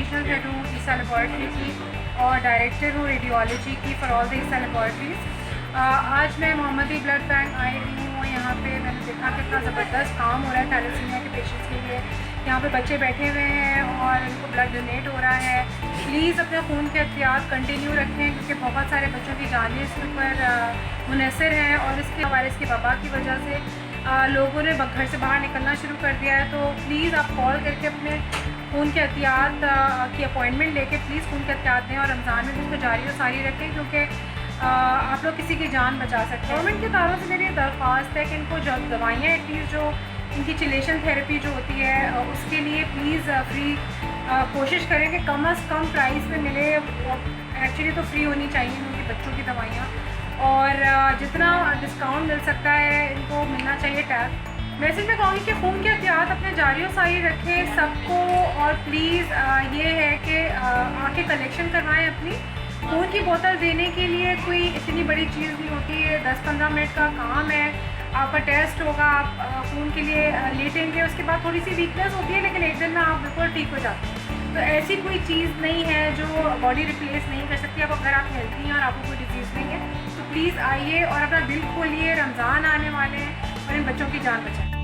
Regional head हूँ ईसा laboratory की और डायरेक्टर हूँ रेडियोलॉजी की for all the Isa laboratories. आज मैं मोहम्मदी ब्लड बैंक आई हुई हूँ। यहाँ पे मैंने देखा कितना ज़बरदस्त काम हो रहा है थैलेसीमिया के पेशेंट्स के लिए। यहाँ पे बच्चे बैठे हुए हैं और उनको ब्लड डोनेट हो रहा है। प्लीज़ अपने खून के एहतियात कंटिन्यू रखें क्योंकि बहुत सारे बच्चों की जानें इसके ऊपर मुनसर हैं और इसके वायरस की वबा की वजह से लोगों ने घर से बाहर निकलना शुरू कर दिया है। तो प्लीज़ आप कॉल करके अपने खून के एहतियात की अपॉइंटमेंट लेके प्लीज़ खून के एहतियात दें और रमज़ान में उसको जारी और सारी रखें क्योंकि आप लोग किसी की जान बचा सकते हैं। गवर्नमेंट के तारों से मेरी दरख्वास्त है कि इनको जो दवाइयाँ एटलीस्ट जो इनकी चिलेशन थेरेपी जो होती है उसके लिए प्लीज़ फ्री कोशिश करें कि कम अज़ कम प्राइस में मिले। एक्चुअली तो फ्री होनी चाहिए उनकी बच्चों की दवाइयाँ और जितना डिस्काउंट मिल सकता है इनको मिलना चाहिए टैग। मैसेज में कहूँगी कि खून के एहतियात अपने जारी और सारी रखें सबको और प्लीज़ ये है कि आके कलेक्शन करवाएं अपनी। खून की बोतल देने के लिए कोई इतनी बड़ी चीज़ नहीं होती है, 10-15 मिनट का काम है। आपका टेस्ट होगा, आप खून के लिए लेटेंगे, उसके बाद थोड़ी सी वीकनेस होती है लेकिन एक दिन में आप बिल्कुल ठीक हो जाते हैं। तो ऐसी कोई चीज़ नहीं है जो बॉडी रिप्लेस नहीं कर सकती। अब अगर आप हेल्थी हैं और आपको कोई डिजीज़ नहीं है तो प्लीज़ आइए और अपना दिल खोलिए। रमज़ान आने वाले हैं और इन बच्चों की जान बचाएं।